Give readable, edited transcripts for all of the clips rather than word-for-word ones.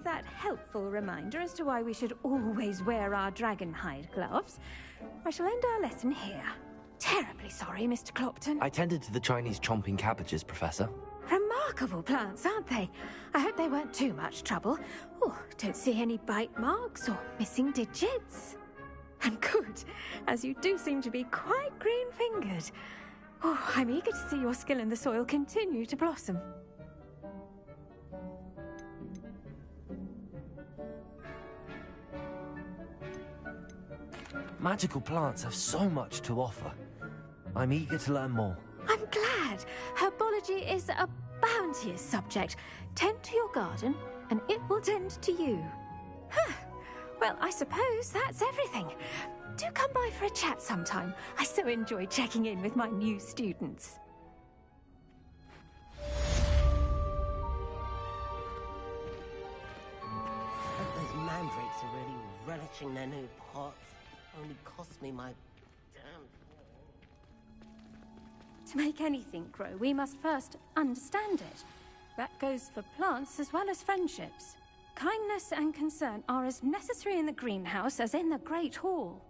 with that helpful reminder as to why we should always wear our dragon hide gloves, I shall end our lesson here. Terribly sorry, Mr. Clopton. I tended to the Chinese chomping cabbages, Professor. Remarkable plants, aren't they? I hope they weren't too much trouble. Oh, don't see any bite marks or missing digits. And good, as you do seem to be quite green-fingered. Oh, I'm eager to see your skill in the soil continue to blossom. Magical plants have so much to offer. I'm eager to learn more. I'm glad. Herbology is a bounteous subject. Tend to your garden, and it will tend to you. Huh. Well, I suppose that's everything. Do come by for a chat sometime. I so enjoy checking in with my new students. Those mandrakes are really relishing their new pots. Only cost me my damn... To make anything grow, we must first understand it. That goes for plants as well as friendships. Kindness and concern are as necessary in the greenhouse as in the Great Hall.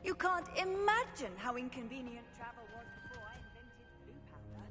You can't imagine how inconvenient travel was before I invented blue powder.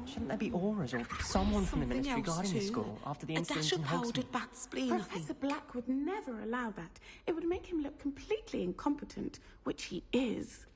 Shouldn't there be auras or someone from the Something ministry else guarding the too. school after the A incident dash in of Hogsmeade? powdered bat spleen. Professor Black would never allow that. It would make him look completely incompetent, which he is.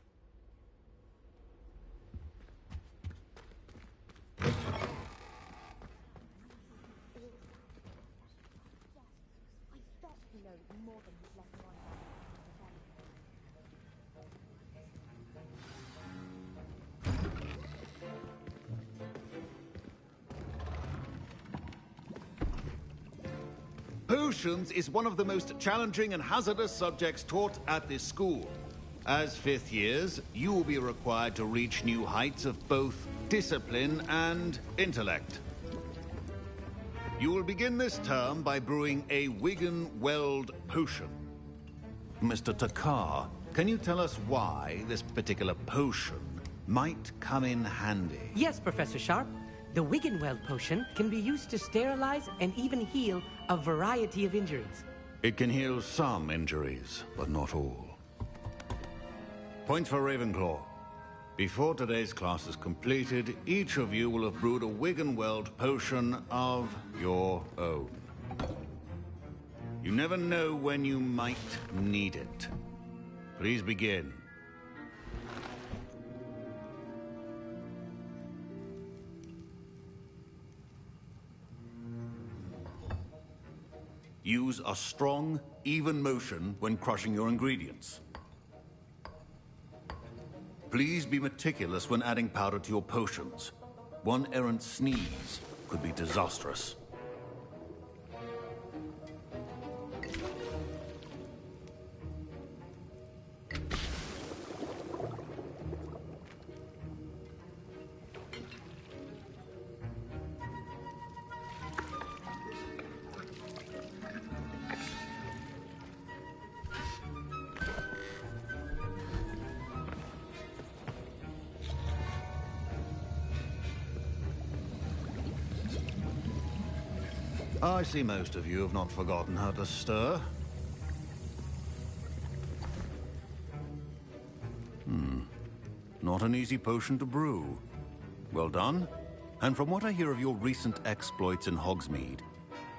Potions is one of the most challenging and hazardous subjects taught at this school. As fifth years, you will be required to reach new heights of both discipline and intellect. You will begin this term by brewing a Wigan-Weld potion. Mr. Takar, can you tell us why this particular potion might come in handy? Yes, Professor Sharp. The Wiggenweld potion can be used to sterilize and even heal a variety of injuries. It can heal some injuries, but not all. Point for Ravenclaw. Before today's class is completed, each of you will have brewed a Wiggenweld potion of your own. You never know when you might need it. Please begin. Use a strong, even motion when crushing your ingredients. Please be meticulous when adding powder to your potions. One errant sneeze could be disastrous. I see most of you have not forgotten how to stir. Not an easy potion to brew. Well done. And from what I hear of your recent exploits in Hogsmeade,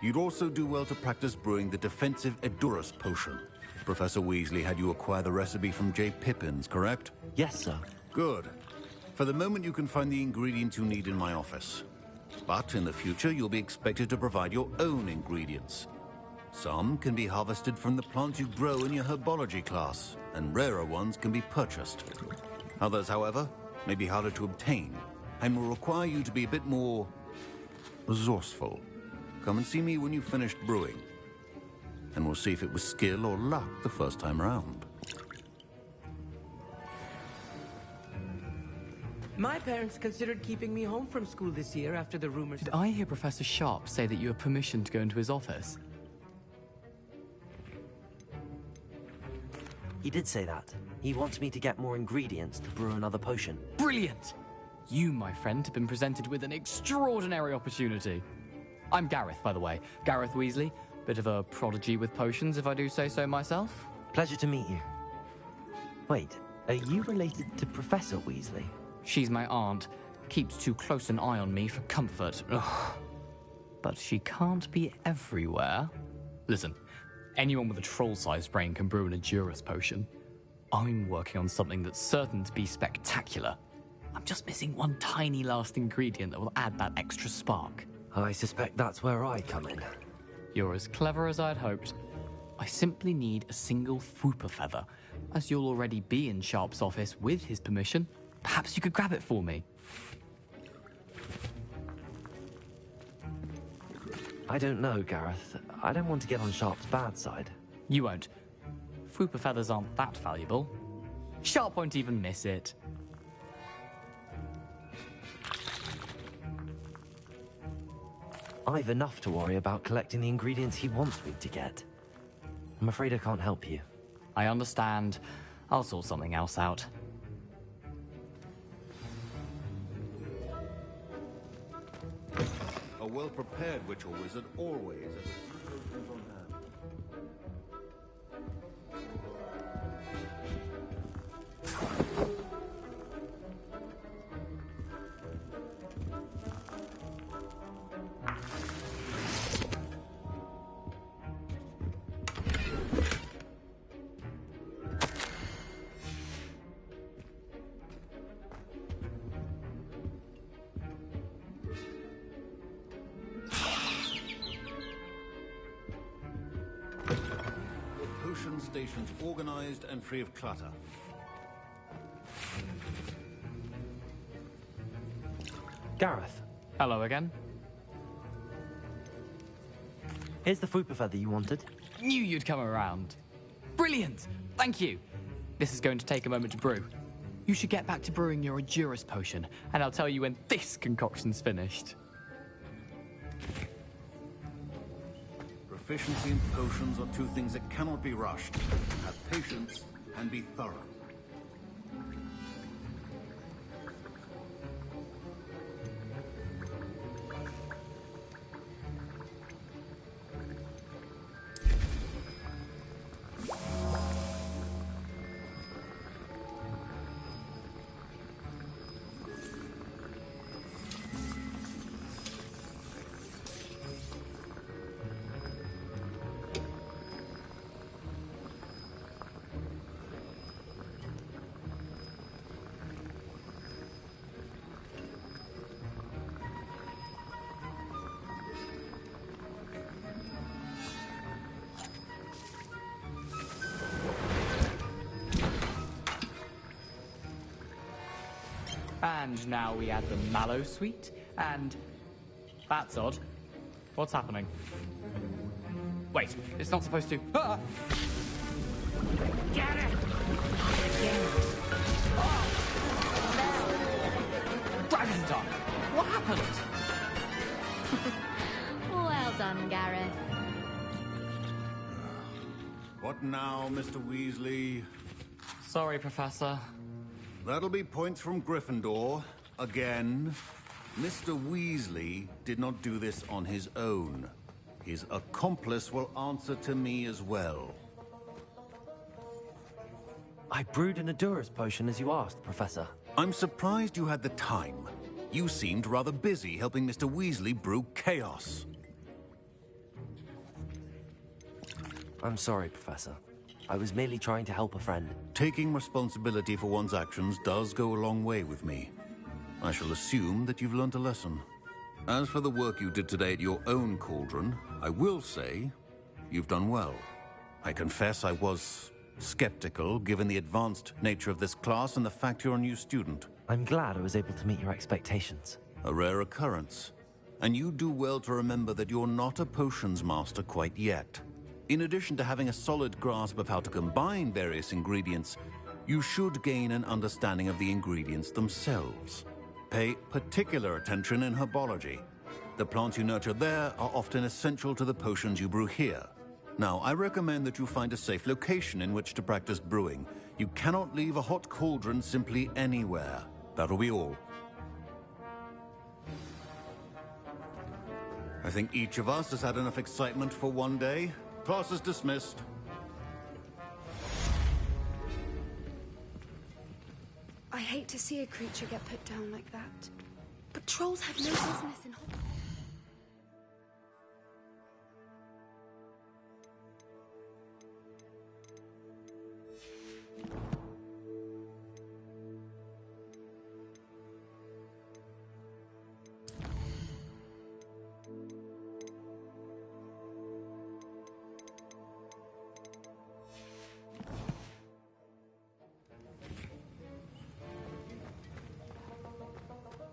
You'd also do well to practice brewing the defensive Edurus potion. Professor Weasley had you acquire the recipe from J. Pippin's, correct? Yes, sir. Good. For the moment, you can find the ingredients you need in my office. But in the future, you'll be expected to provide your own ingredients. Some can be harvested from the plants you grow in your herbology class, and rarer ones can be purchased. Others, however, may be harder to obtain, and will require you to be a bit more resourceful. Come and see me when you've finished brewing, and we'll see if it was skill or luck the first time around. My parents considered keeping me home from school this year after the rumors. Did I hear Professor Sharp say that you have permission to go into his office? He did say that. He wants me to get more ingredients to brew another potion. Brilliant! You, my friend, have been presented with an extraordinary opportunity. I'm Gareth, by the way. Gareth Weasley. Bit of a prodigy with potions, if I do say so myself. Pleasure to meet you. Wait, are you related to Professor Weasley? She's my aunt. Keeps too close an eye on me for comfort. Ugh. But she can't be everywhere. Listen, anyone with a troll-sized brain can brew an Edurus potion. I'm working on something that's certain to be spectacular. I'm just missing one tiny last ingredient that will add that extra spark. I suspect that's where I come in. You're as clever as I'd hoped. I simply need a single Fwooper feather. As you'll already be in Sharp's office with his permission, perhaps you could grab it for me. I don't know, Gareth. I don't want to get on Sharp's bad side. You won't. Fwooper feathers aren't that valuable. Sharp won't even miss it. I've enough to worry about collecting the ingredients he wants me to get. I'm afraid I can't help you. I understand. I'll sort something else out. A well-prepared witch or wizard always has a few potions on hand. Potion stations organized and free of clutter. Gareth, Hello again. here's the Fwooper feather you wanted. Knew you'd come around. Brilliant! Thank you. This is going to take a moment to brew. You should get back to brewing your Edurus potion, and I'll tell you when this concoction's finished. Proficiency in potions are two things that cannot be rushed. Have patience and be thorough. And now we add the mallow sweet, and... That's odd. What's happening? Wait, it's not supposed to... Ah! Get it! Dragon Tongue! What happened? Well done, Gareth. What now, Mr. Weasley? Sorry, Professor. That'll be points from Gryffindor. Again. Mr. Weasley did not do this on his own. His accomplice will answer to me as well. I brewed an Edurus potion as you asked, Professor. I'm surprised you had the time. You seemed rather busy helping Mr. Weasley brew chaos. I'm sorry, Professor. I was merely trying to help a friend. Taking responsibility for one's actions does go a long way with me. I shall assume that you've learnt a lesson. As for the work you did today at your own cauldron, I will say you've done well. I confess I was skeptical, given the advanced nature of this class and the fact you're a new student. I'm glad I was able to meet your expectations. A rare occurrence. And you do well to remember that you're not a potions master quite yet. In addition to having a solid grasp of how to combine various ingredients, you should gain an understanding of the ingredients themselves. Pay particular attention in herbology. The plants you nurture there are often essential to the potions you brew here. Now, I recommend that you find a safe location in which to practice brewing. You cannot leave a hot cauldron simply anywhere. That'll be all. I think each of us has had enough excitement for one day. Class is dismissed. I hate to see a creature get put down like that. But trolls have no business in Hogwarts.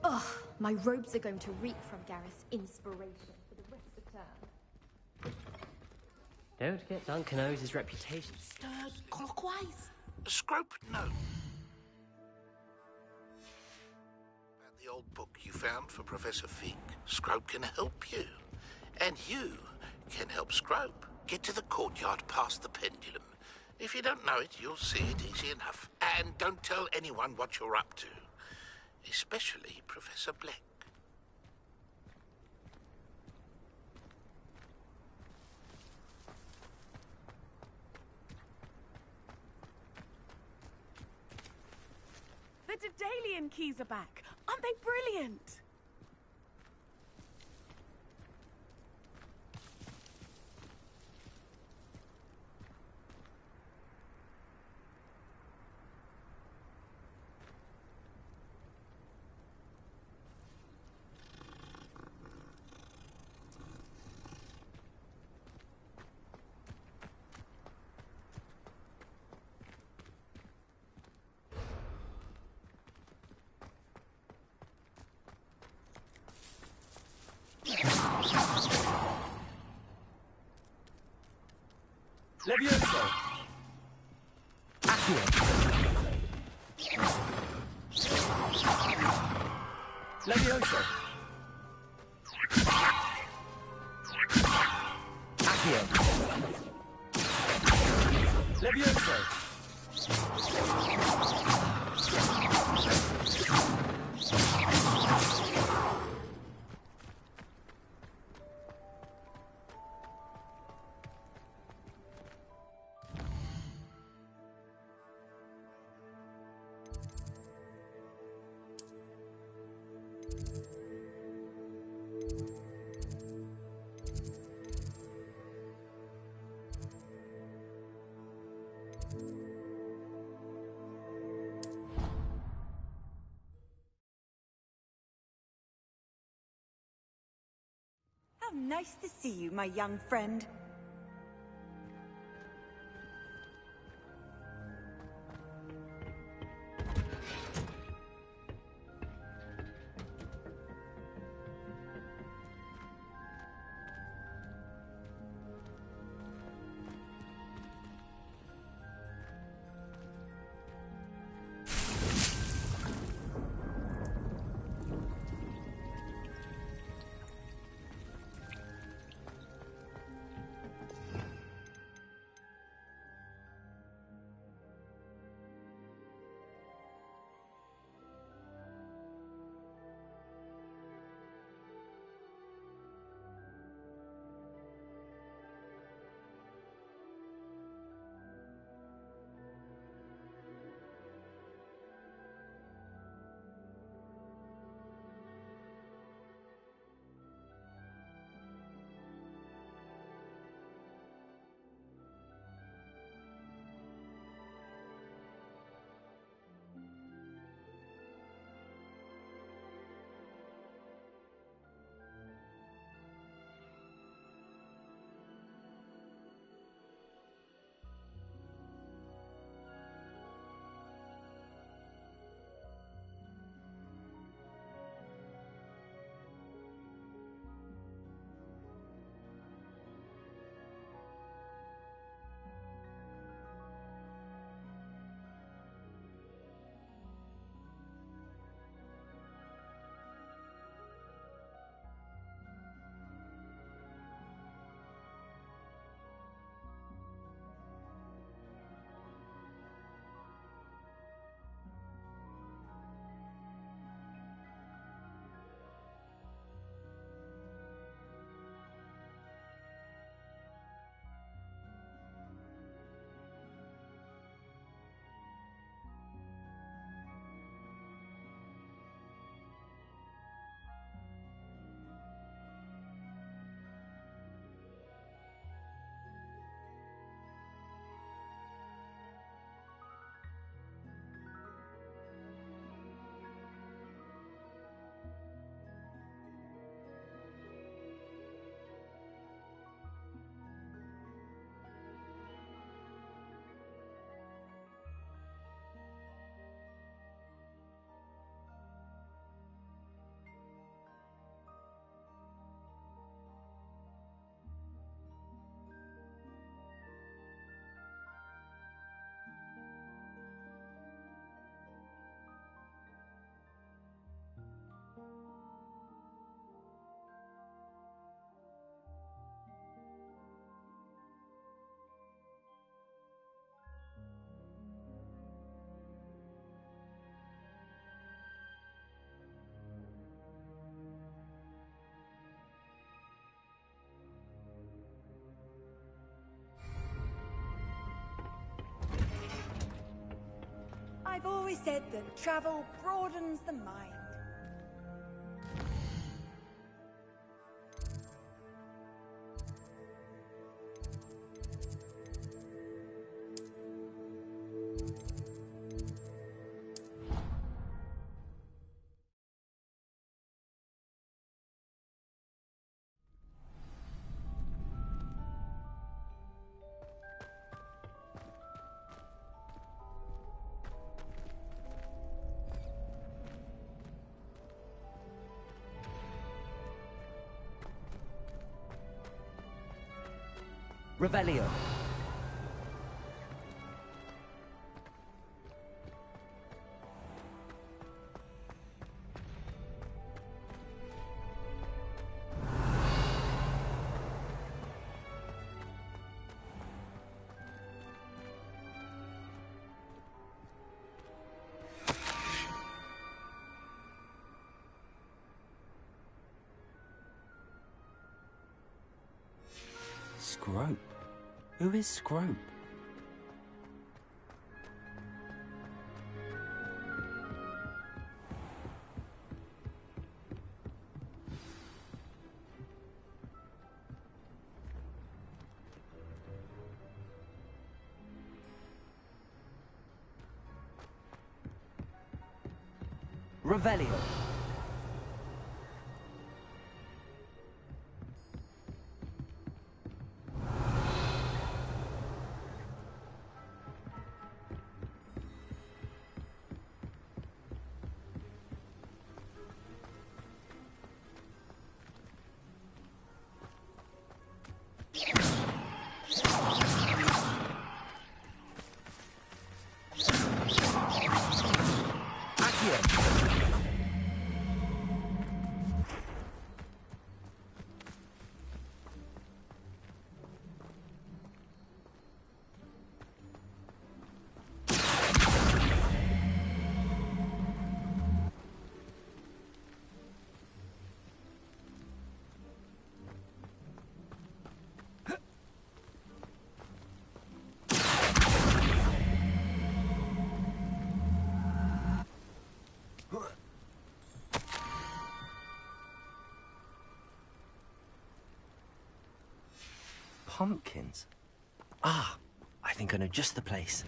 Ugh, my robes are going to reek from Gareth's inspiration for the rest of the term. Don't get Duncan O's reputation. Stirred clockwise. Scrope, no. About the old book you found for Professor Fig. Scrope can help you. And you can help Scrope. Get to the courtyard past the pendulum. If you don't know it, you'll see it easy enough. And don't tell anyone what you're up to. Especially Professor Black. The Daedalian keys are back. Aren't they brilliant? Levioso! Accio! Levioso! Accio! Levioso! How nice to see you, my young friend. I've always said that travel broadens the mind. Revelio. Scrope? Who is Scrope? Revelio. Pumpkins? Ah, I think I know just the place.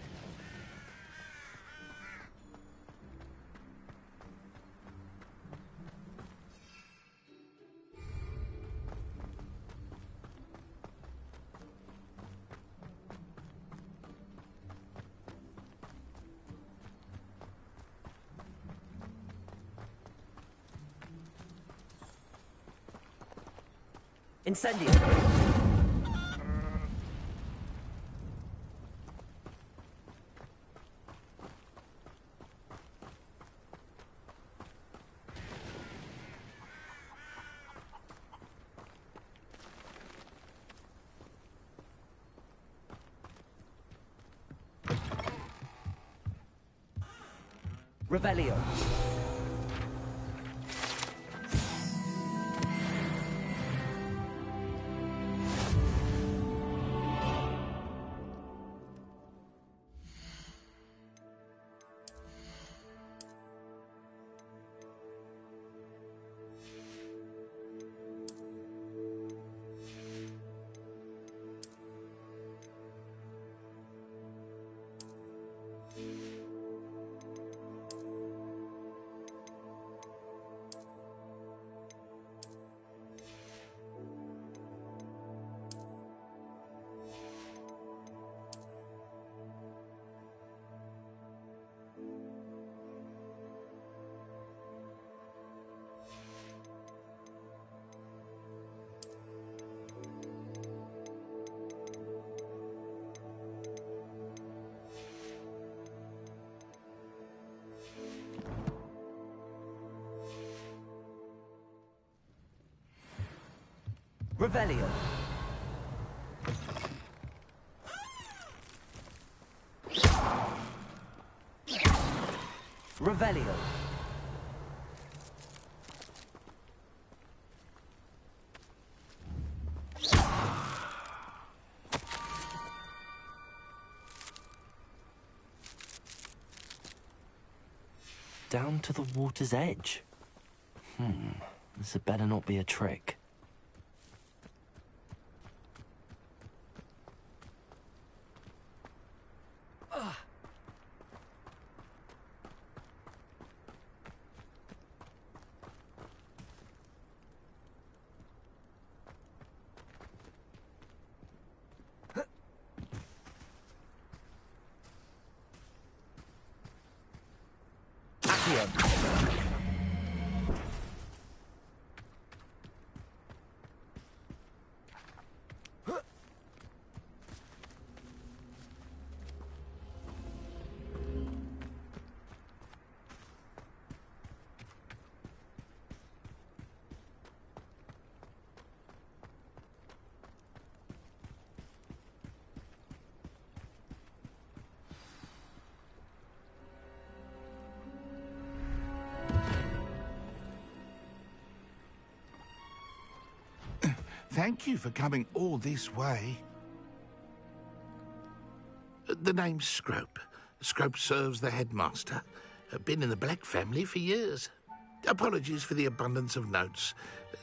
Incendio! Revelio. Revelio. Revelio. Down to the water's edge. This had better not be a trick. Thank you for coming all this way. The name's Scrope. Scrope serves the headmaster. Been in the Black family for years. Apologies for the abundance of notes.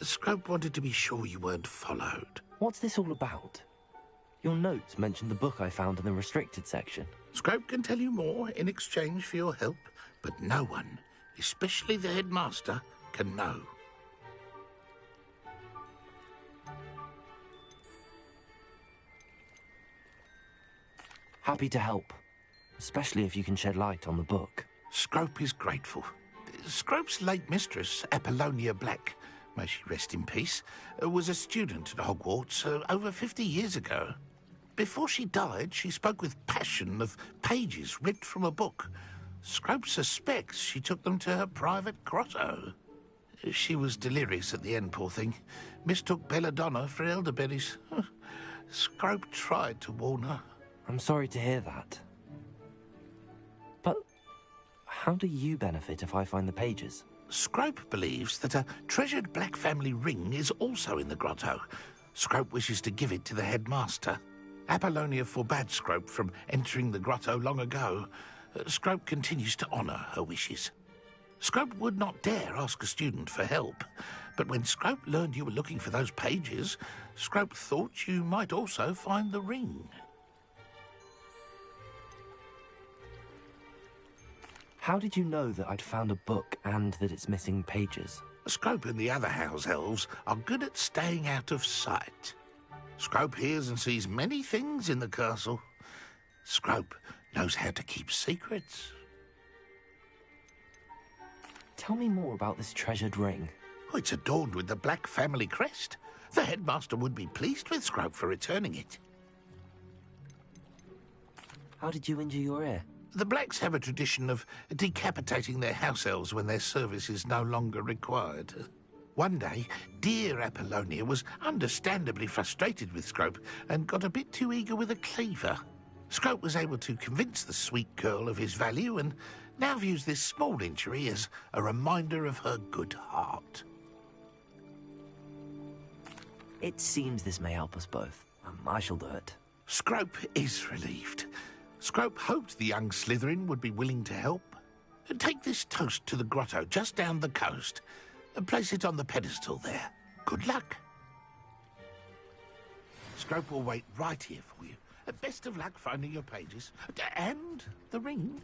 Scrope wanted to be sure you weren't followed. What's this all about? Your notes mentioned the book I found in the restricted section. Scrope can tell you more in exchange for your help, but no one, especially the headmaster, can know. Happy to help, especially if you can shed light on the book. Scrope is grateful. Scrope's late mistress, Apollonia Black, may she rest in peace, was a student at Hogwarts over 50 years ago. Before she died, she spoke with passion of pages ripped from a book. Scrope suspects she took them to her private grotto. She was delirious at the end, poor thing. Mistook belladonna for elderberries. Scrope tried to warn her. I'm sorry to hear that. But how do you benefit if I find the pages? Scrope believes that a treasured Black family ring is also in the grotto. Scrope wishes to give it to the headmaster. Apollonia forbade Scrope from entering the grotto long ago. Scrope continues to honour her wishes. Scrope would not dare ask a student for help, but when Scrope learned you were looking for those pages, Scrope thought you might also find the ring. How did you know that I'd found a book and that it's missing pages? Scrope and the other house elves are good at staying out of sight. Scrope hears and sees many things in the castle. Scrope knows how to keep secrets. Tell me more about this treasured ring. Oh, it's adorned with the Black family crest. The headmaster would be pleased with Scrope for returning it. How did you injure your ear? The Blacks have a tradition of decapitating their house elves when their service is no longer required. One day, dear Apollonia was understandably frustrated with Scrope and got a bit too eager with a cleaver. Scrope was able to convince the sweet girl of his value and now views this small injury as a reminder of her good heart. It seems this may help us both. I shall do it. Scrope is relieved. Scrope hoped the young Slytherin would be willing to help. Take this toast to the grotto just down the coast and place it on the pedestal there. Good luck. Scrope will wait right here for you. Best of luck finding your pages. And the ring.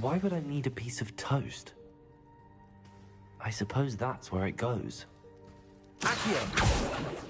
Why would I need a piece of toast? I suppose that's where it goes. Accio!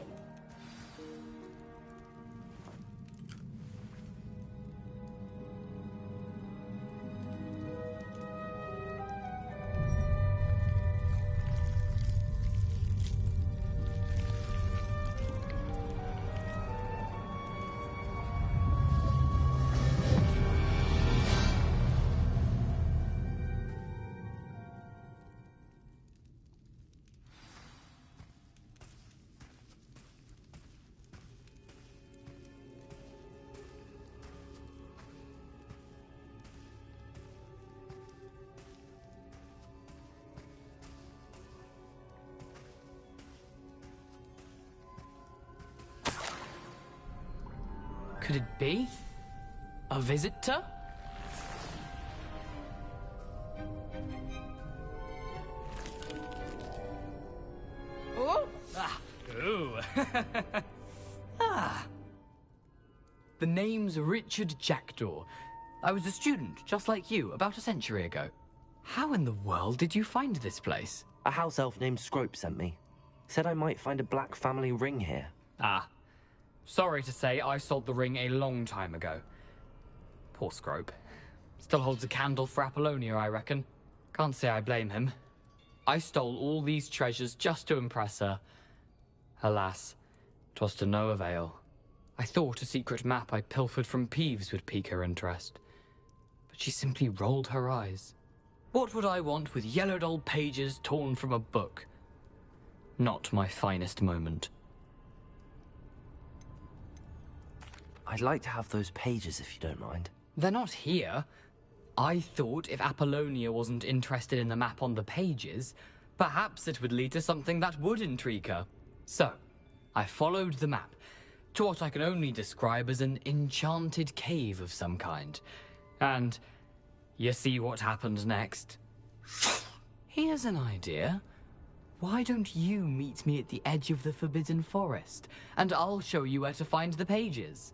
Could it be? A visitor? Oh! Ah! Ooh! Ah! The name's Richard Jackdaw. I was a student, just like you, about a century ago. How in the world did you find this place? A house elf named Scrope sent me. Said I might find a black family ring here. Ah. Sorry to say, I sold the ring a long time ago. Poor Scrope. Still holds a candle for Apollonia, I reckon. Can't say I blame him. I stole all these treasures just to impress her. Alas, 'twas to no avail. I thought a secret map I pilfered from Peeves would pique her interest. But she simply rolled her eyes. What would I want with yellowed old pages torn from a book? Not my finest moment. I'd like to have those pages if you don't mind. They're not here. I thought if Apollonia wasn't interested in the map on the pages, perhaps it would lead to something that would intrigue her. So, I followed the map to what I can only describe as an enchanted cave of some kind. And you see what happened next? Here's an idea. Why don't you meet me at the edge of the Forbidden Forest, and I'll show you where to find the pages?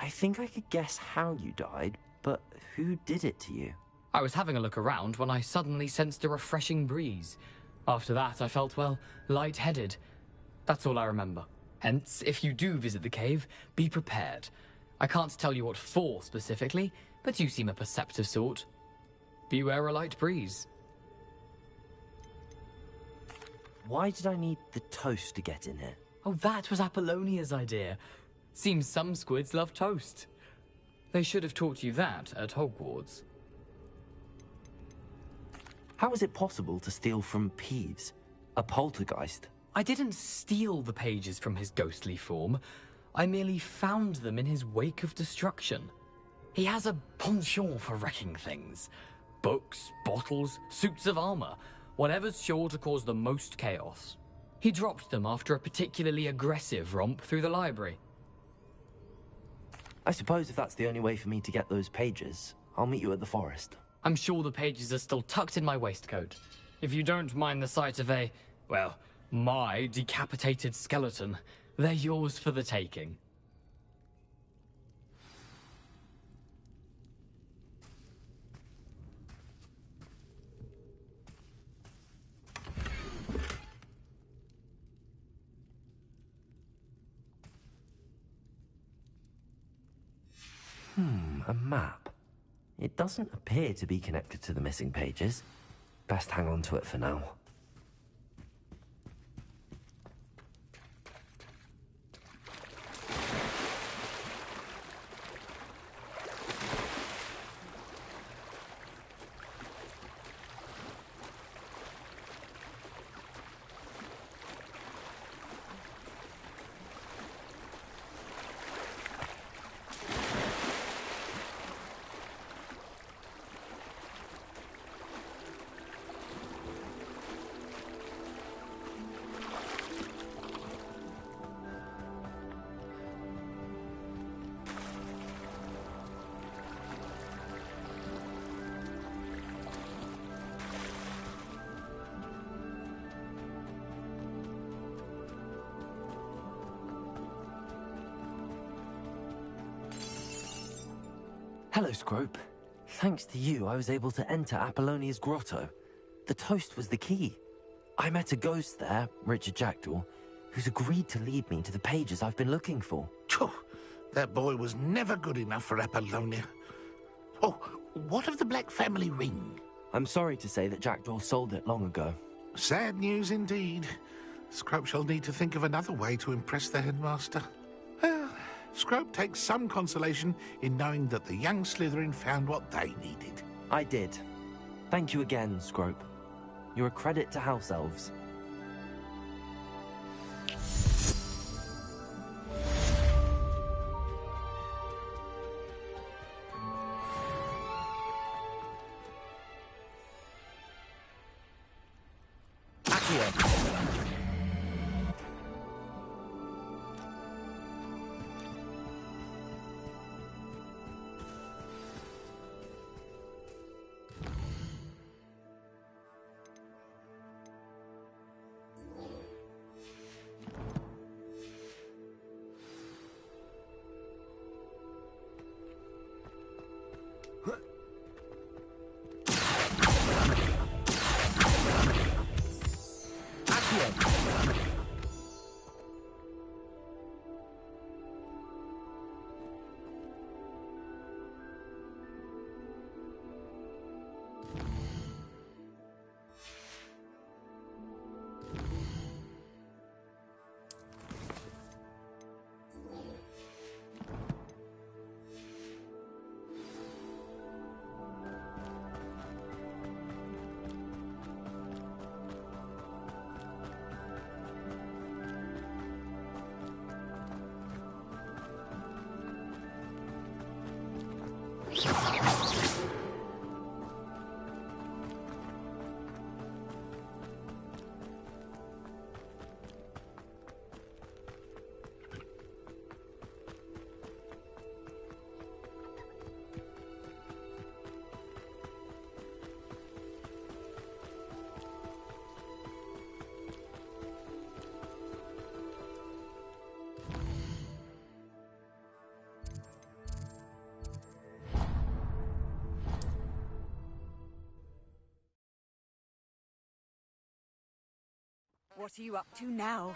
I think I could guess how you died, but who did it to you? I was having a look around when I suddenly sensed a refreshing breeze. After that, I felt, well, lightheaded. That's all I remember. Hence, if you do visit the cave, be prepared. I can't tell you what for specifically, but you seem a perceptive sort. Beware a light breeze. Why did I need the toast to get in here? Oh, that was Apollonia's idea. Seems some squids love toast. They should have taught you that at Hogwarts. How is it possible to steal from Peeves, a poltergeist? I didn't steal the pages from his ghostly form. I merely found them in his wake of destruction. He has a penchant for wrecking things. Books, bottles, suits of armor, whatever's sure to cause the most chaos. He dropped them after a particularly aggressive romp through the library. I suppose if that's the only way for me to get those pages, I'll meet you at the forest. I'm sure the pages are still tucked in my waistcoat. If you don't mind the sight of a, well, my decapitated skeleton, they're yours for the taking. A map. It doesn't appear to be connected to the missing pages. Best hang on to it for now. Hello, Scrope. Thanks to you, I was able to enter Apollonia's grotto. The toast was the key. I met a ghost there, Richard Jackdaw, who's agreed to lead me to the pages I've been looking for. Phew, that boy was never good enough for Apollonia. Oh, what of the Black family ring? I'm sorry to say that Jackdaw sold it long ago. Sad news indeed. Scrope shall need to think of another way to impress the headmaster. Well, Scrope takes some consolation in knowing that the young Slytherin found what they needed. I did. Thank you again, Scrope. You're a credit to House Elves. What are you up to now?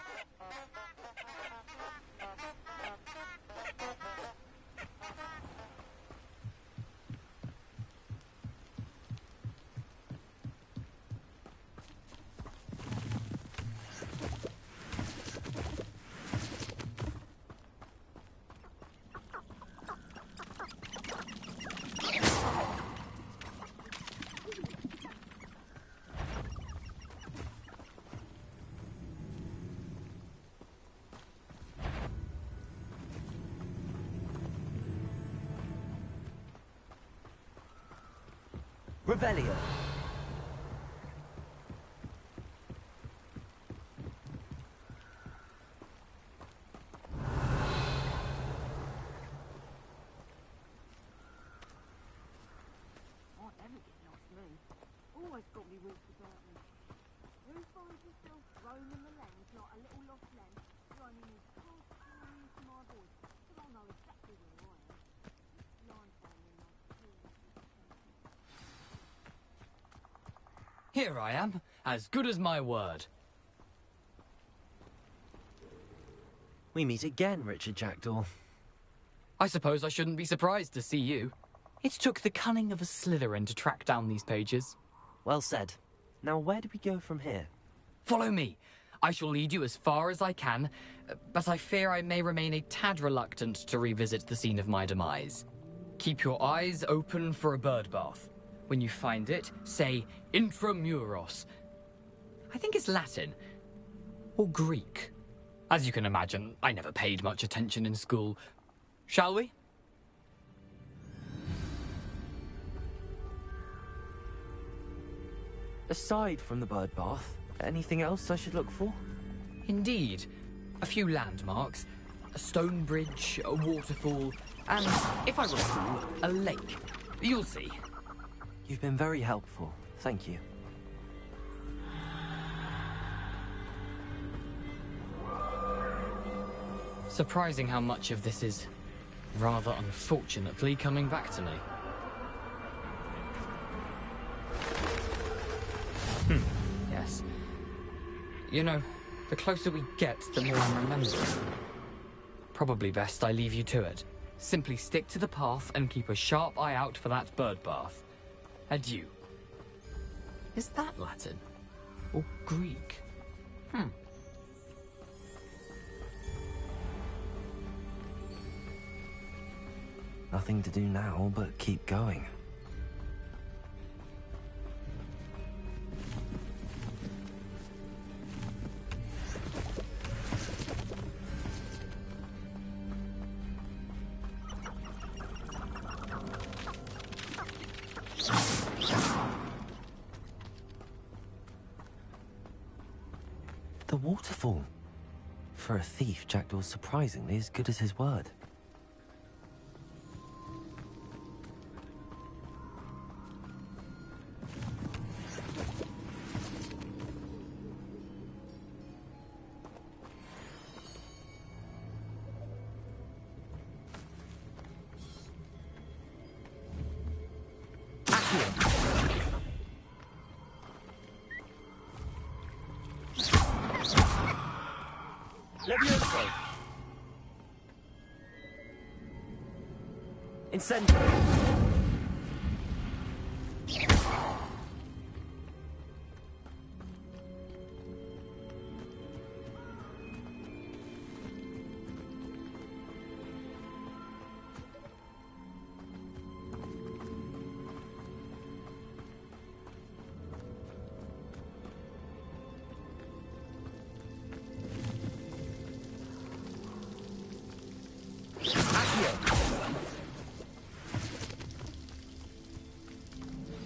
Revelio. Always got me walked about me. Who finds himself roaming the land like a little lost lamb, running his cold screaming to my voice, but I know exactly where I am. Blindfolding my Here I am, as good as my word. We meet again, Richard Jackdaw. I suppose I shouldn't be surprised to see you. It took the cunning of a Slytherin to track down these pages. Well said. Now where do we go from here? Follow me. I shall lead you as far as I can, but I fear I may remain a tad reluctant to revisit the scene of my demise. Keep your eyes open for a bird bath. When you find it, say intramuros. I think it's Latin. Or Greek. As you can imagine, I never paid much attention in school. Shall we? Aside from the bird bath, anything else I should look for? Indeed. A few landmarks, a stone bridge, a waterfall, and, if I recall, a lake. You'll see. You've been very helpful. Thank you. Surprising how much of this is, rather unfortunately, coming back to me. You know, the closer we get, the more I'm remembering. Probably best I leave you to it. Simply stick to the path and keep a sharp eye out for that bird bath. Adieu. Is that Latin? Or Greek? Nothing to do now but keep going. The waterfall. For a thief, Jackdaw's surprisingly as good as his word. Levioso! Incendio!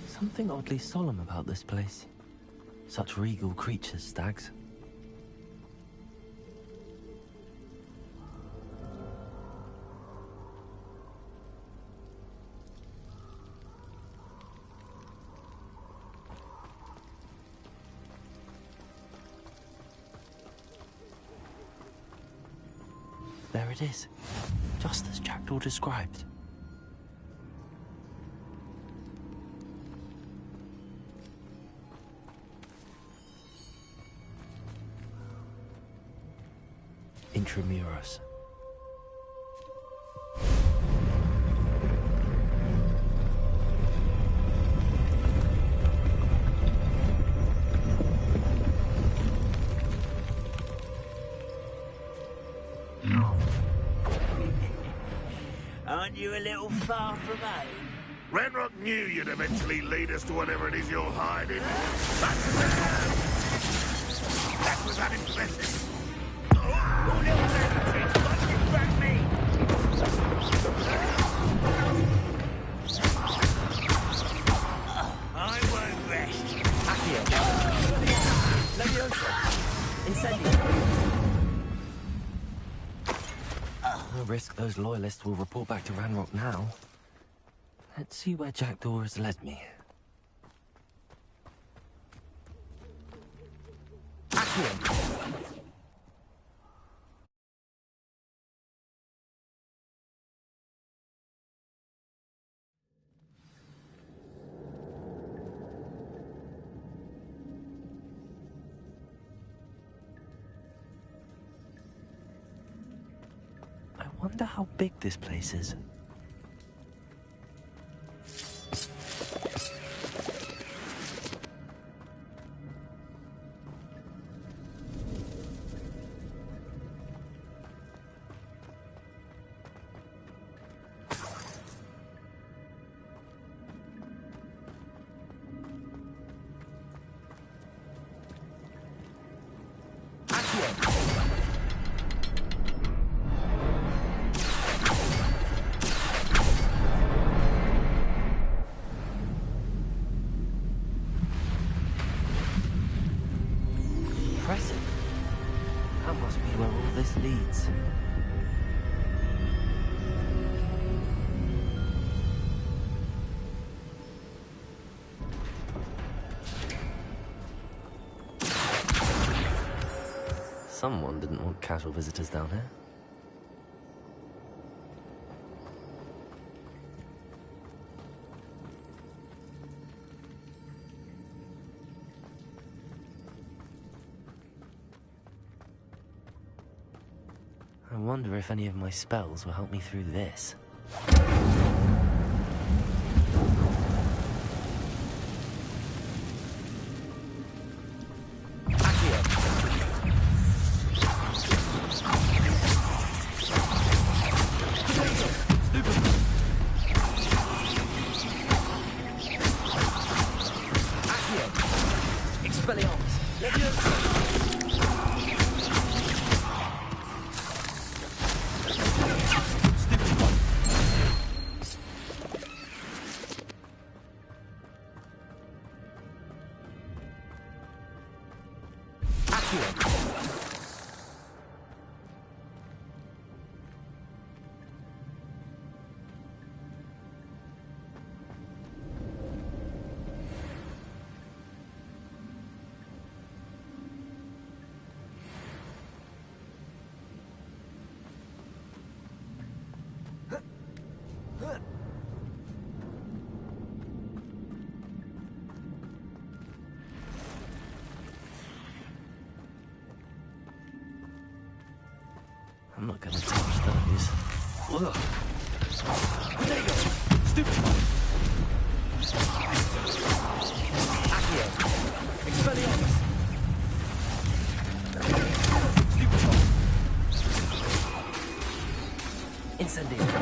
Something oddly solemn about this place. Such regal creatures, stags. There it is, just as Jackdaw described. Intramuros. Aren't you a little far from home? Ranrock knew you'd eventually lead us to whatever it is you're hiding. That was unimpressive. Oh, little lunatic, what you back me? I won't rest. Accio! Levioso! Incendio! No risk those loyalists will report back to Ranrock now. Let's see where Jackdaw has led me. Accio! I wonder how big this place is. Impressive. That must be where all this leads. Someone didn't want casual visitors down here. wonder if any of my spells will help me through this. I'm not gonna touch those. Ugh. There you go. Stupid one. Accio. Expelliarmus. Stupid one. Incendio.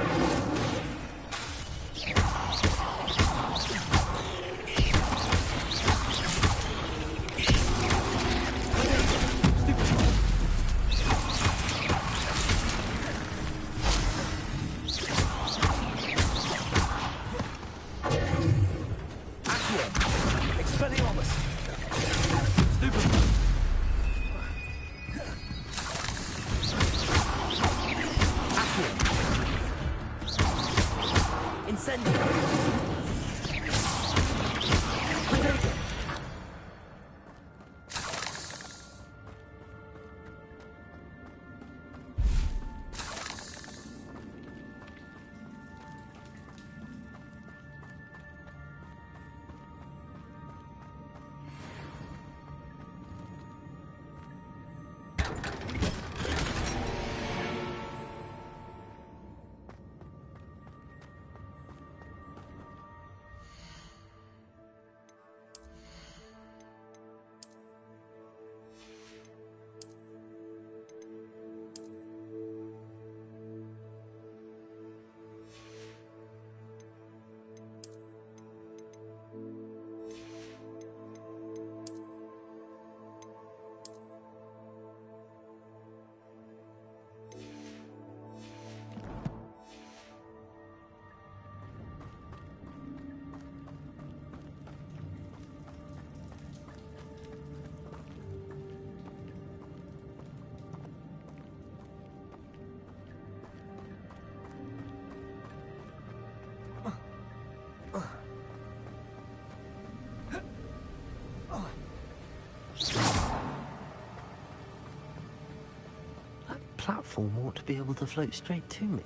Platform ought to be able to float straight to me.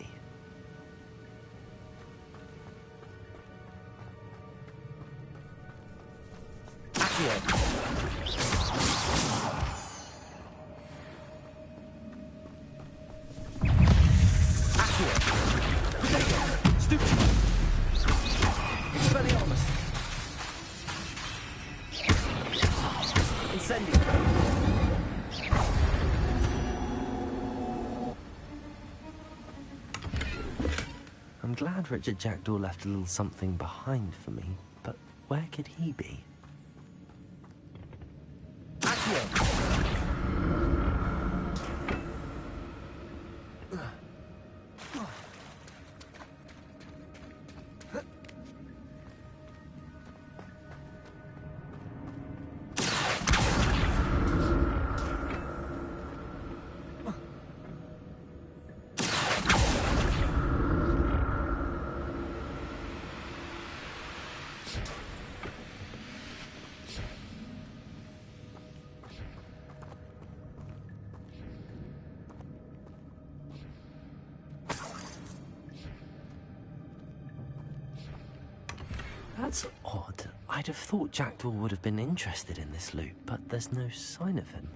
I'm glad Richard Jackdaw left a little something behind for me, but where could he be? That's odd. I'd have thought Jackdaw would have been interested in this loot, but there's no sign of him.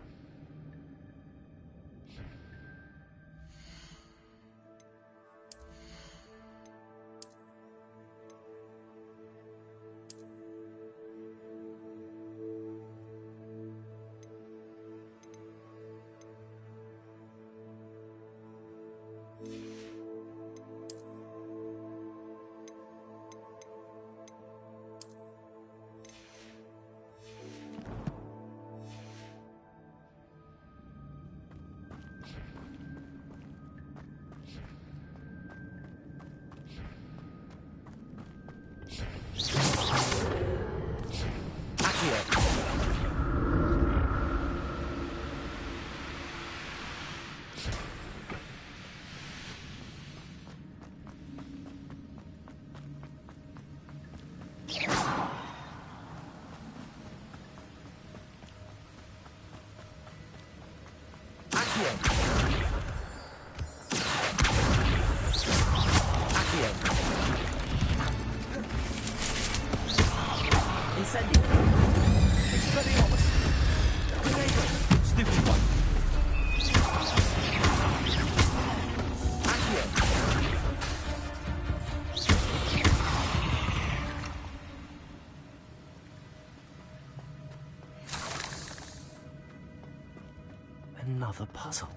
Another puzzle.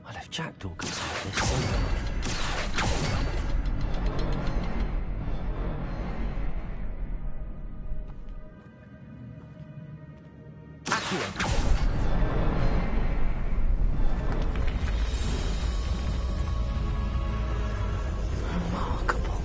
Well, if Jackdaw could solve this, so... Remarkable.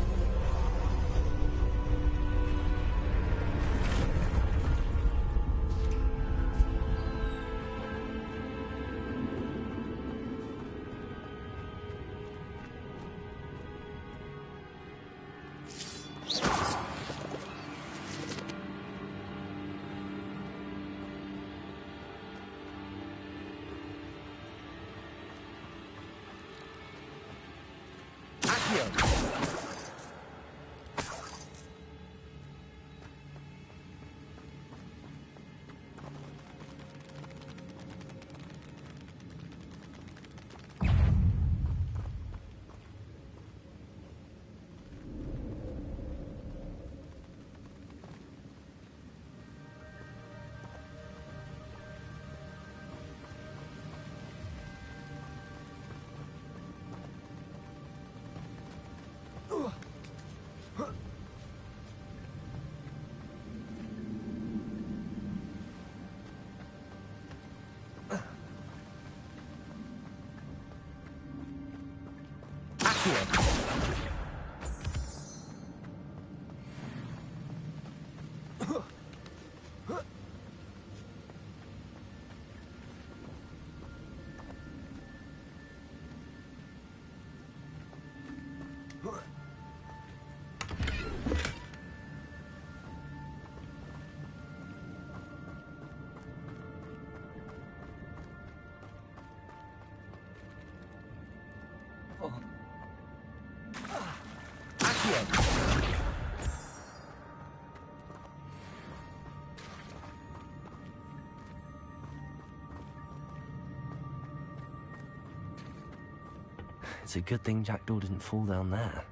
It's a good thing Jackdaw didn't fall down there.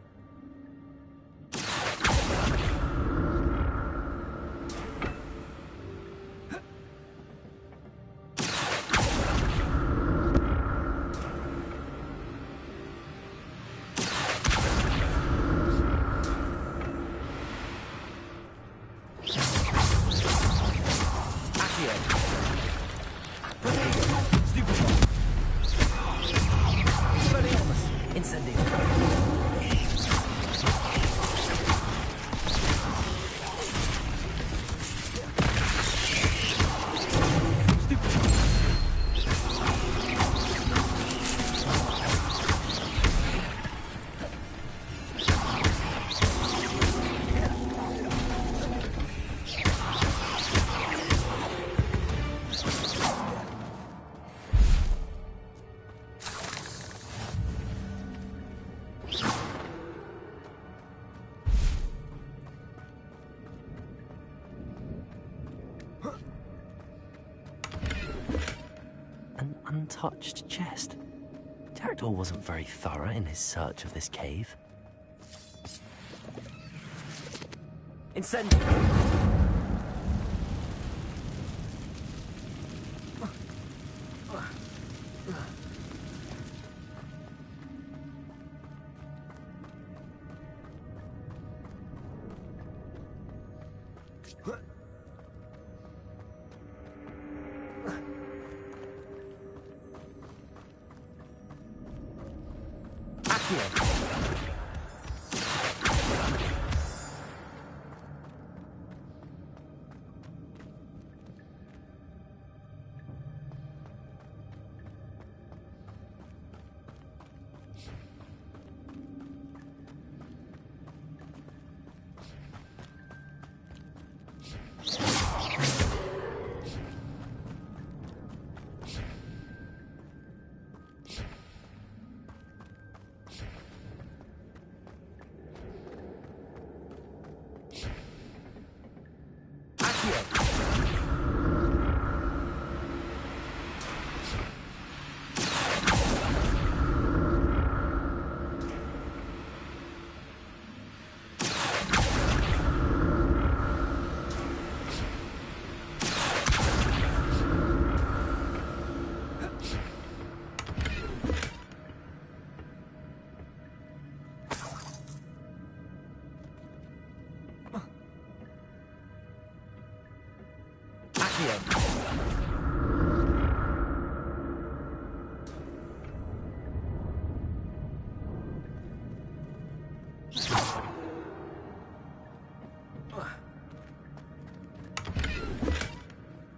Untouched chest. Jackdaw wasn't very thorough in his search of this cave. Incendio!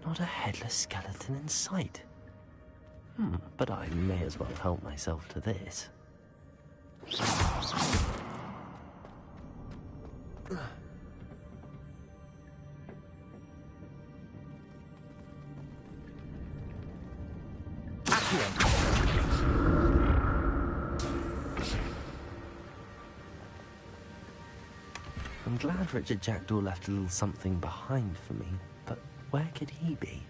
Not a headless skeleton in sight. But I may as well help myself to this. I'm glad Richard Jackdaw left a little something behind for me, but where could he be?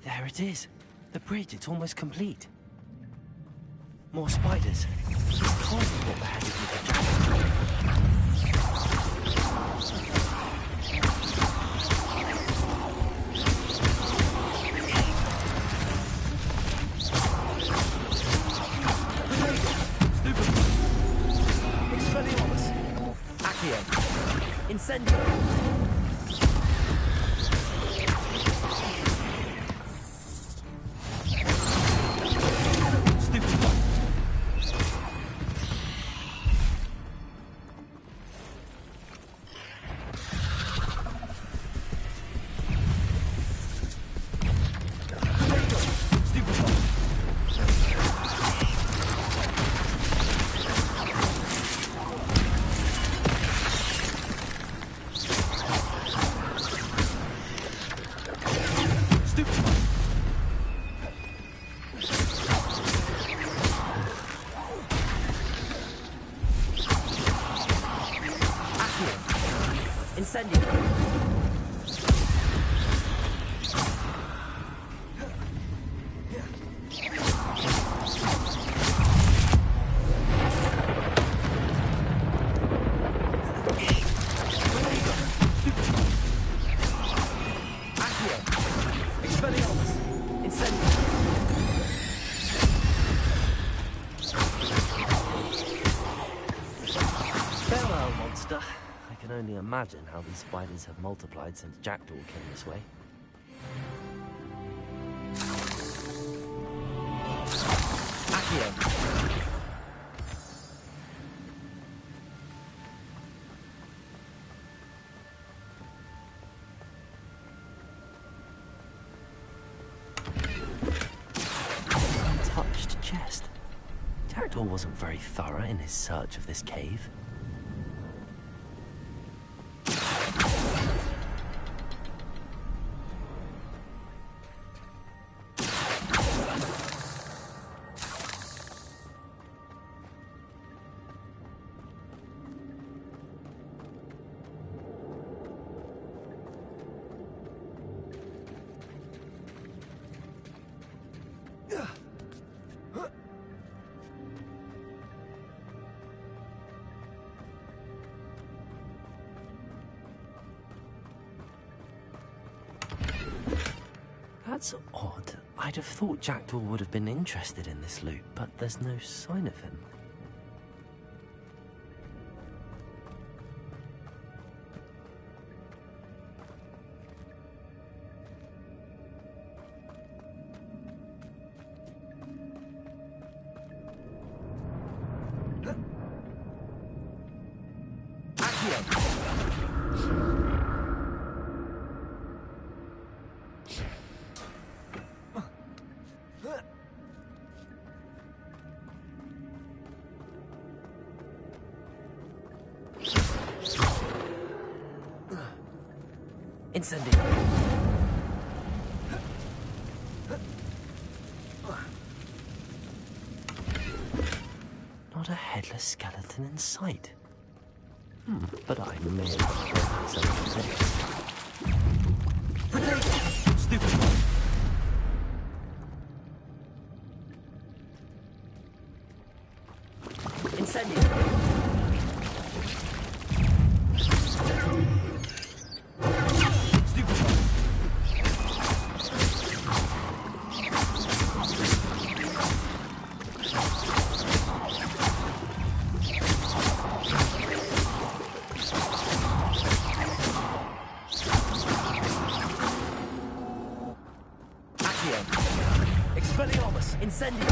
There it is. The bridge, it's almost complete. More spiders. Can't be what the heck is with the Expelliarmus! Accio! Incendio! Imagine how these spiders have multiplied since Jackdaw came this way. Accio! Untouched chest. Jackdaw wasn't very thorough in his search of this cave. That's odd. I'd have thought Jackdaw would have been interested in this loot, but there's no sign of him. Incendio. Not a headless skeleton in sight. But I may as well something this. Stupid one! Incendio! Stupid one! Expelliarmus! Incendio!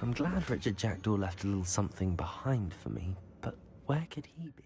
I'm glad Richard Jackdaw left a little something behind for me, but where could he be?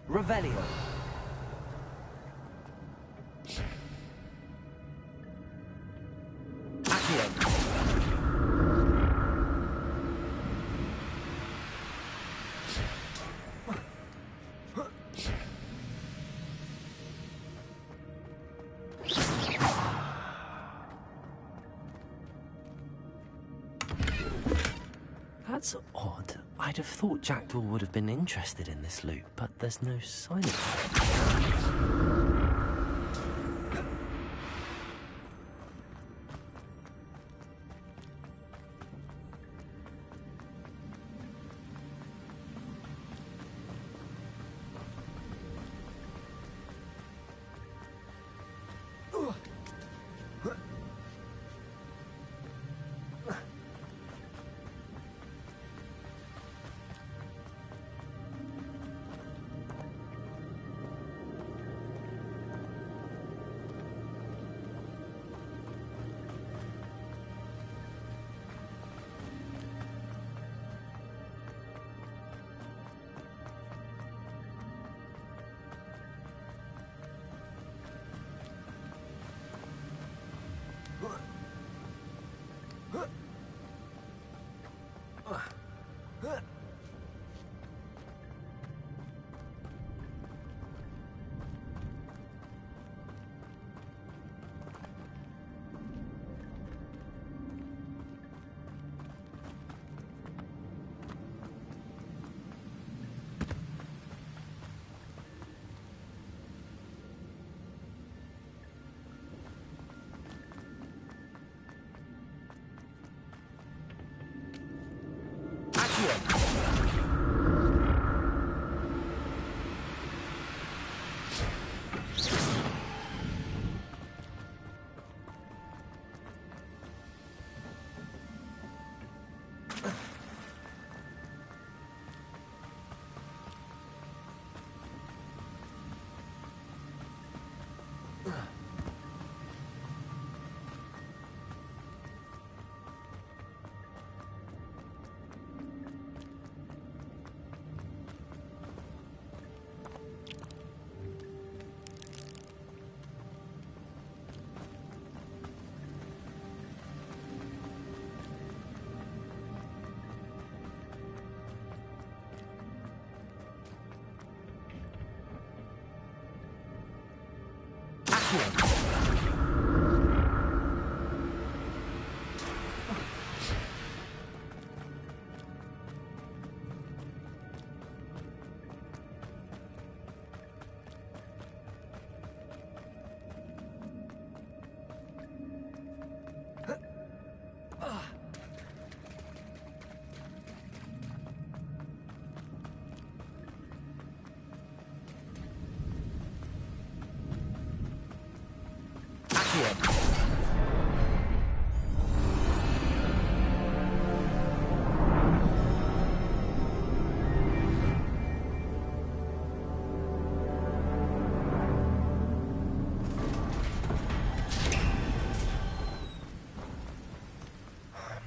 Revelio. Accio. That's odd. I'd have thought Jackdaw would have been interested in this loot, but there's no sign of it.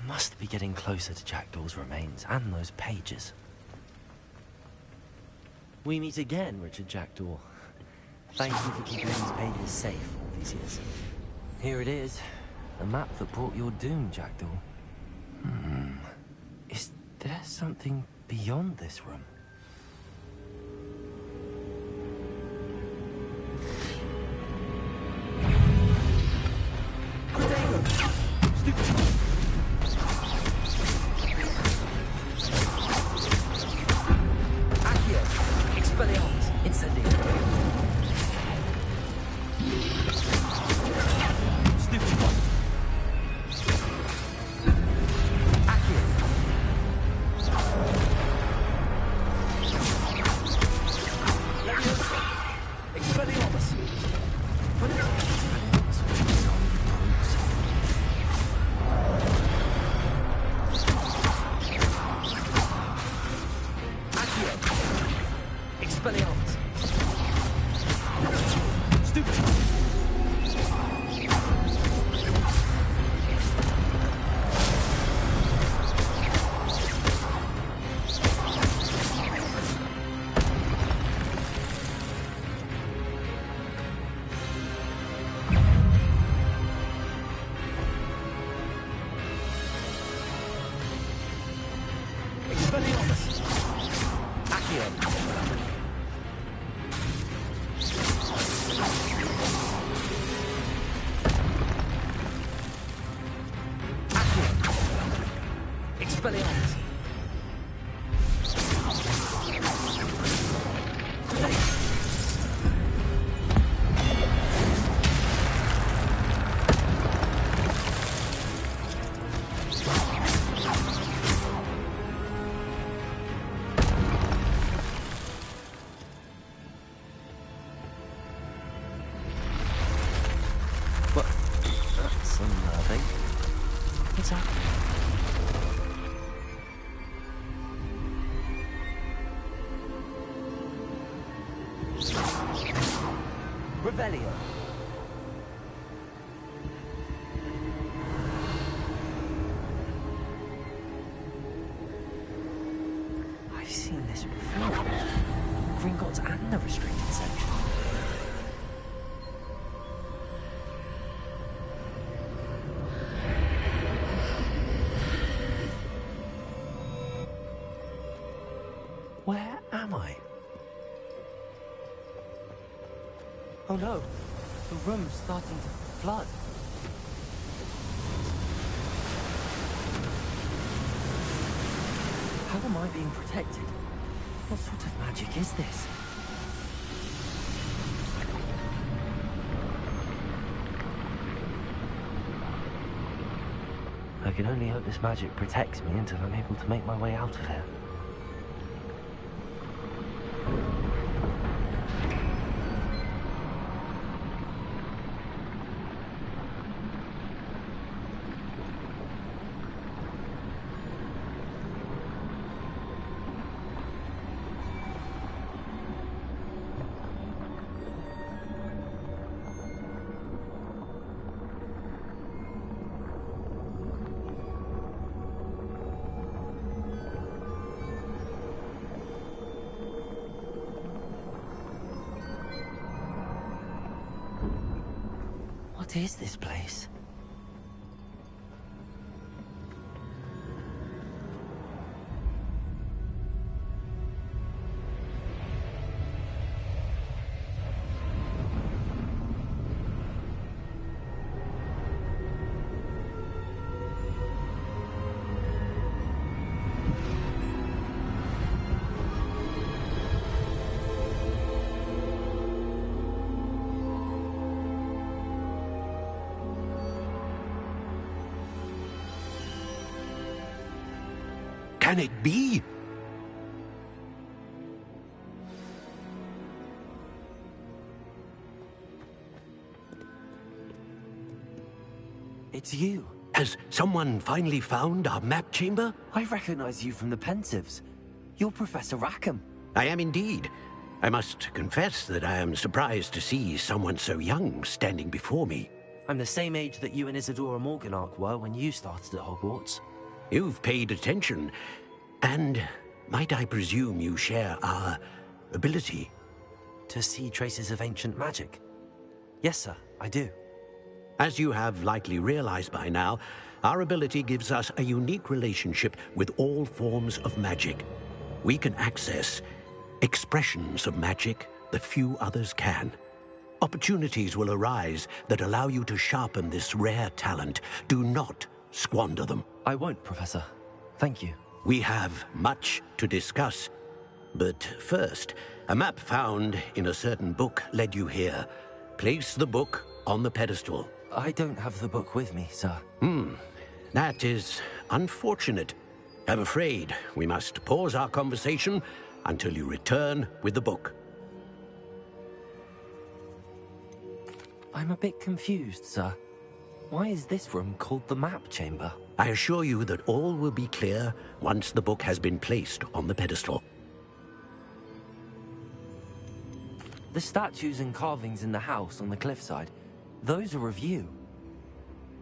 Must be getting closer to Jackdaw's remains and those pages. We meet again, Richard Jackdaw. Thank you for keeping these pages safe all these years. Here it is. The map that brought your doom, Jackdaw. Is there something beyond this room? Revelio. I've seen this before. Gringotts and the restricted section. Where am I? Oh no, the room's starting to flood. How am I being protected? What sort of magic is this? I can only hope this magic protects me until I'm able to make my way out of here. What is this place? can it be? It's you. Has someone finally found our map chamber? I recognize you from the Pensives. You're Professor Rackham. I am indeed. I must confess that I am surprised to see someone so young standing before me. I'm the same age that you and Isadora Morganach were when you started at Hogwarts. You've paid attention, and might I presume you share our ability? To see traces of ancient magic? Yes, sir, I do. As you have likely realized by now, our ability gives us a unique relationship with all forms of magic. We can access expressions of magic that few others can. Opportunities will arise that allow you to sharpen this rare talent. Do not squander them. I won't, Professor. Thank you. We have much to discuss. But first, a map found in a certain book led you here. Place the book on the pedestal. I don't have the book with me, sir. That is unfortunate. I'm afraid we must pause our conversation until you return with the book. I'm a bit confused, sir. Why is this room called the map chamber? I assure you that all will be clear once the book has been placed on the pedestal. The statues and carvings in the house on the cliffside, those are of you.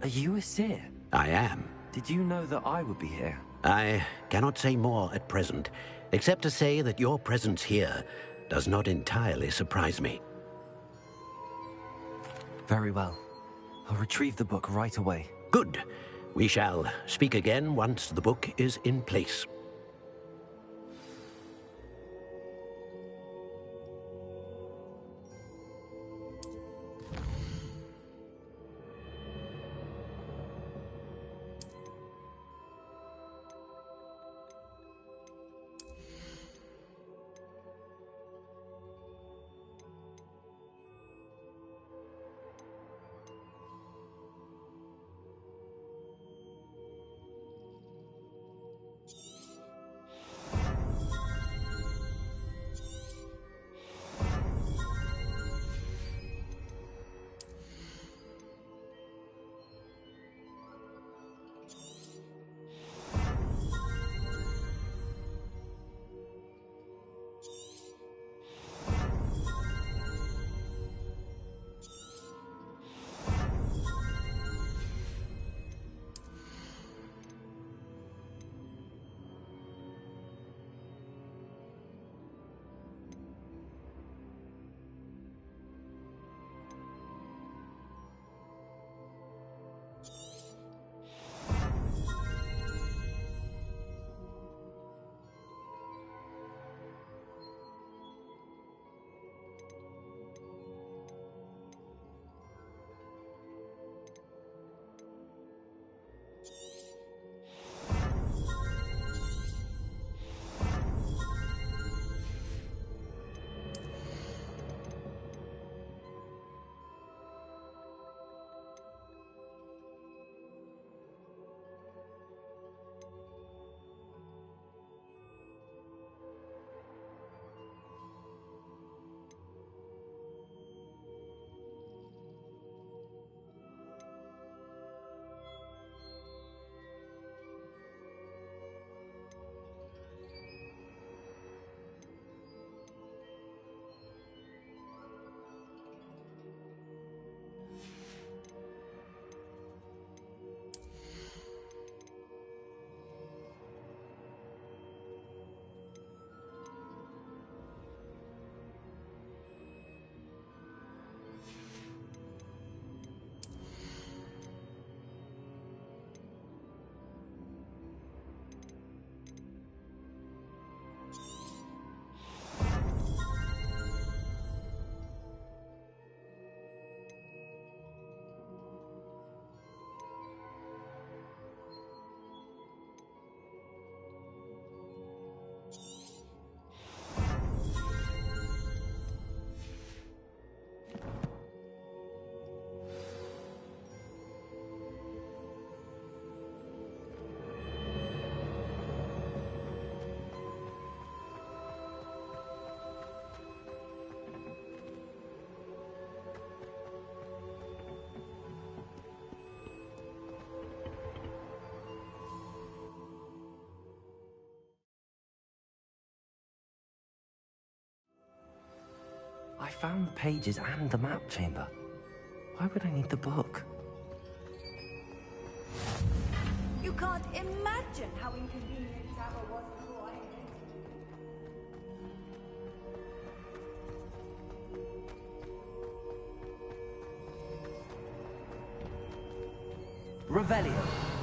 Are you a seer? I am. Did you know that I would be here? I cannot say more at present, except to say that your presence here does not entirely surprise me. Very well. I'll retrieve the book right away. Good. We shall speak again once the book is in place. I found the pages and the map chamber. Why would I need the book? You can't imagine how inconvenient travel was before I invented Revelio.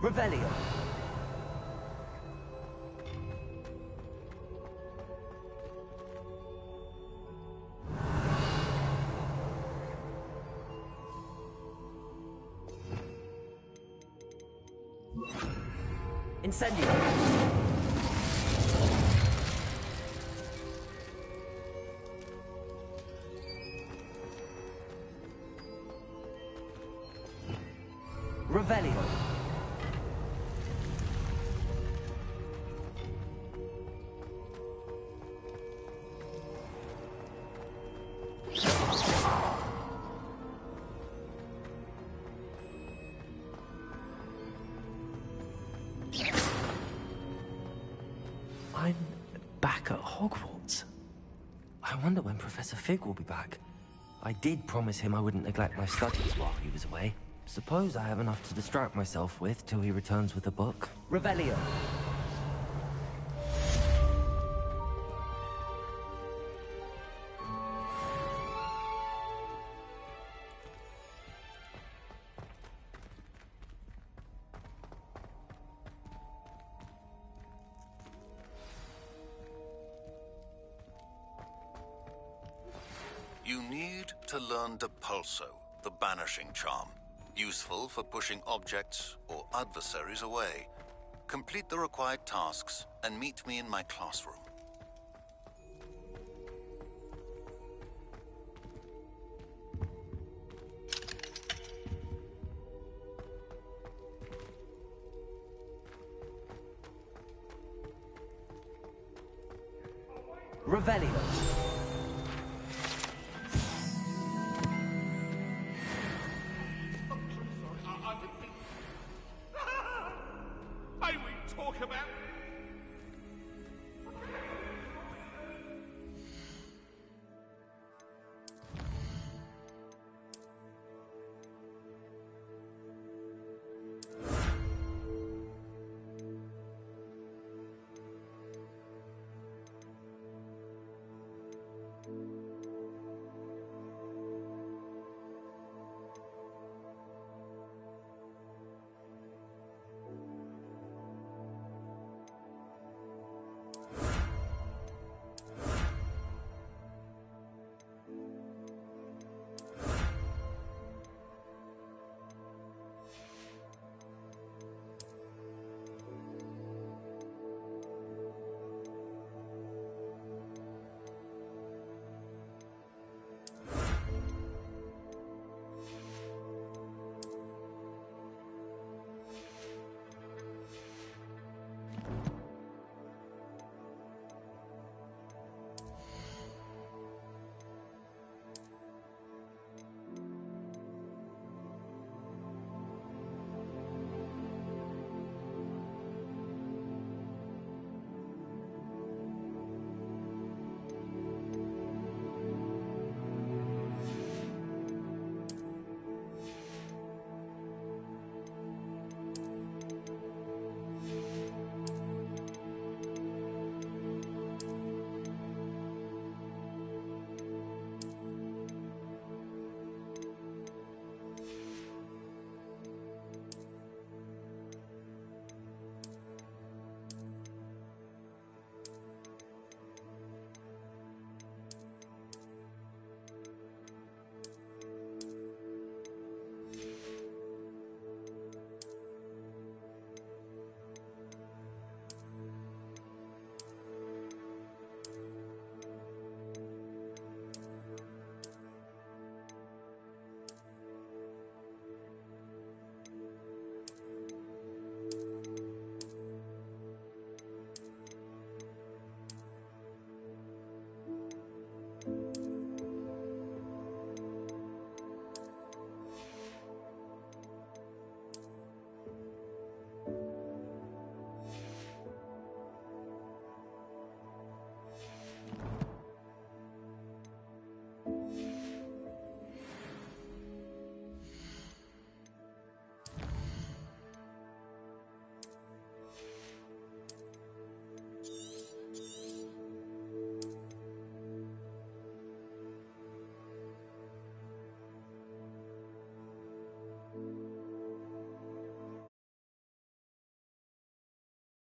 Revelio. Incendio. Revelio. I'm back at Hogwarts. I wonder when Professor Fig will be back. I did promise him I wouldn't neglect my studies while he was away. Suppose I have enough to distract myself with till he returns with a book. Revelio. You need to learn Depulso, the banishing charm. Useful for pushing objects or adversaries away. Complete the required tasks and meet me in my classroom. Revelio.